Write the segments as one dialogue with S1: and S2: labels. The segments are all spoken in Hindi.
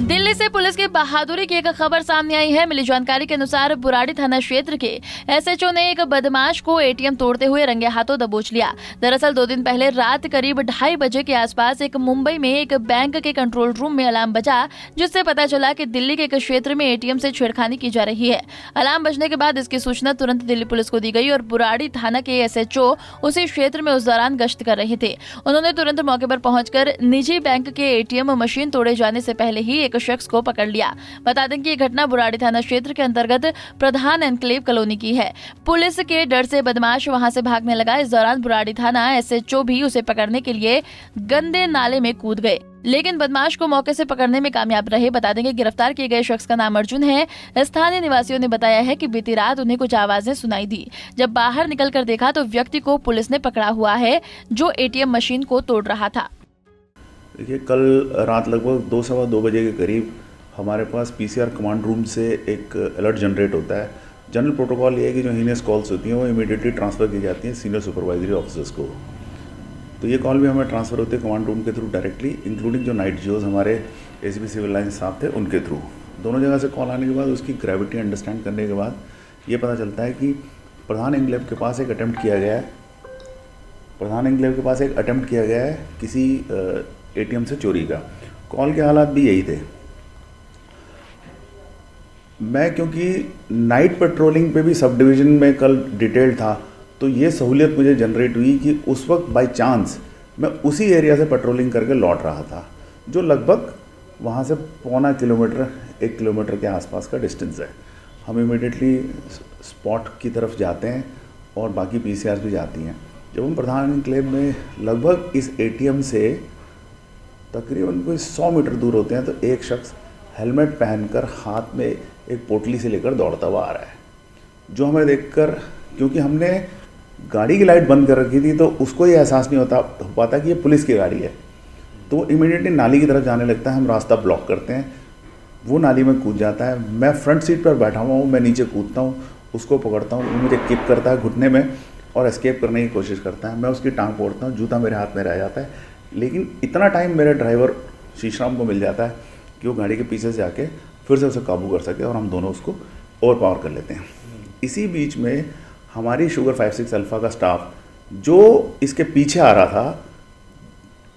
S1: दिल्ली से पुलिस की बहादुरी की एक खबर सामने आई है। मिली जानकारी के अनुसार बुराड़ी थाना क्षेत्र के एसएचओ ने एक बदमाश को एटीएम तोड़ते हुए रंगे हाथों दबोच लिया। दरअसल 2 दिन पहले रात करीब 2:30 बजे के आसपास एक मुंबई में एक बैंक के कंट्रोल रूम में अलार्म बजा, जिससे पता चला कि दिल्ली के एक क्षेत्र में एटीएम से छेड़खानी की जा रही है। अलार्म बजने के बाद इसकी सूचना तुरंत दिल्ली पुलिस को दी गई और बुराड़ी थाना के एसएचओ उसी क्षेत्र में उस दौरान गश्त कर रहे थे। उन्होंने तुरंत मौके पर पहुंचकर निजी बैंक के एटीएम मशीन तोड़े जाने से पहले ही एक शख्स को पकड़ लिया। बता दें कि ये घटना बुराड़ी थाना क्षेत्र के अंतर्गत प्रधान एनक्लेव कॉलोनी की है। पुलिस के डर से बदमाश वहां से भागने लगा। इस दौरान बुराड़ी थाना एसएचओ भी उसे पकड़ने के लिए गंदे नाले में कूद गए, लेकिन बदमाश को मौके से पकड़ने में कामयाब रहे। बता दें कि गिरफ्तार किए गए शख्स का नाम अर्जुन है। स्थानीय निवासियों ने बताया है कि बीती रात उन्हें कुछ आवाजें सुनाई दी। जब बाहर निकलकर देखा तो व्यक्ति को पुलिस ने पकड़ा हुआ है जो एटीएम मशीन को तोड़ रहा था।
S2: देखिए, कल रात लगभग 2-2:15 बजे के करीब हमारे पास पीसीआर कमांड रूम से एक अलर्ट जनरेट होता है। जनरल प्रोटोकॉल ये है कि जो हीनियस कॉल्स होती हैं वो इमीडिएटली ट्रांसफ़र की जाती हैं सीनियर सुपरवाइजरी ऑफिसर्स को। तो ये कॉल भी हमें ट्रांसफ़र होती है कमांड रूम के थ्रू डायरेक्टली, इंक्लूडिंग जो नाइट जियोज हमारे एसीपी सिविल लाइन साहब थे उनके थ्रू। दोनों जगह से कॉल आने के बाद उसकी ग्रेविटी अंडरस्टैंड करने के बाद ये पता चलता है कि प्रधान एनक्लेव के पास एक अटैम्प्ट किया गया है। प्रधान एनक्लेव के पास एक अटैम्प्ट किया गया है किसी एटीएम से चोरी का। कॉल के हालात भी यही थे। मैं क्योंकि नाइट पेट्रोलिंग पे भी सब डिवीज़न में कल डिटेल था, तो ये सहूलियत मुझे जनरेट हुई कि उस वक्त बाय चांस मैं उसी एरिया से पेट्रोलिंग करके लौट रहा था, जो लगभग वहाँ से 1.25 किलोमीटर 1 किलोमीटर के आसपास का डिस्टेंस है। हम इमीडिएटली स्पॉट की तरफ जाते हैं और बाकी पीसीआर भी जाती हैं। जब हम प्रधान एनक्लेव में लगभग इस एटीएम से तकरीबन कोई 100 मीटर दूर होते हैं तो एक शख्स हेलमेट पहनकर हाथ में एक पोटली से लेकर दौड़ता हुआ आ रहा है, जो हमें देखकर, क्योंकि हमने गाड़ी की लाइट बंद कर रखी थी तो उसको ये एहसास नहीं हो पाता कि ये पुलिस की गाड़ी है, तो वो इमीडिएटली नाली की तरफ जाने लगता है। हम रास्ता ब्लॉक करते हैं, वो नाली में कूद जाता है। मैं फ्रंट सीट पर बैठा हुआ हूँ, मैं नीचे कूदता हूँ, उसको पकड़ता हूँ, वो मुझे किक करता है घुटने में और एस्केप करने की कोशिश करता है। मैं उसकी टांग फोड़ता हूँ, जूता मेरे हाथ में रह जाता है, लेकिन इतना टाइम मेरे ड्राइवर शीशराम को मिल जाता है कि वो गाड़ी के पीछे से जाके फिर से उसे काबू कर सके और हम दोनों उसको ओवर पावर कर लेते हैं। इसी बीच में हमारी शुगर 56 अल्फ़ा का स्टाफ जो इसके पीछे आ रहा था,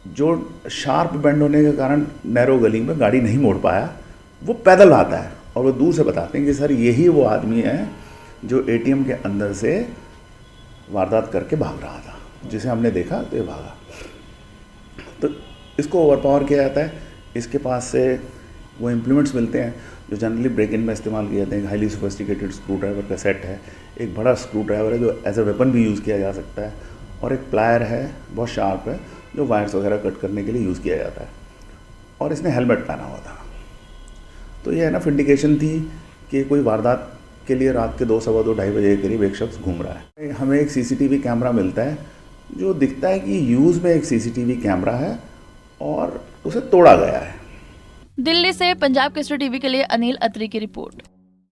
S2: जो शार्प बेंड होने के कारण नैरो गली में गाड़ी नहीं मोड़ पाया, वो पैदल आता है और वो दूर से बताते हैं कि सर यही वो आदमी है जो एटीएम के अंदर से वारदात करके भाग रहा था, जिसे हमने देखा तो ये भागा। तो इसको ओवर पावर किया जाता है। इसके पास से वो इम्प्लीमेंट्स मिलते हैं जो जनरली ब्रेक इन में इस्तेमाल किए जाते हैं। हाईली सोफिस्टिकेटेड स्क्रू ड्राइवर का सेट है, एक बड़ा स्क्रू ड्राइवर है जो एज ए वेपन भी यूज़ किया जा सकता है, और एक प्लायर है बहुत शार्प है जो वायर्स वगैरह कट करने के लिए यूज़ किया जाता है। और इसने हेलमेट पहना हुआ था। तो ये एनफ इंडिकेशन थी कि कोई वारदात के लिए रात के 2-2:15 बजे के करीब एक शख्स घूम रहा है। हमें एक सीसीटीवी कैमरा मिलता है जो दिखता है कि यूज़ में एक सीसीटीवी कैमरा है और उसे तोड़ा गया है।
S1: दिल्ली से पंजाब केसरी टीवी के लिए अनिल अत्री की रिपोर्ट।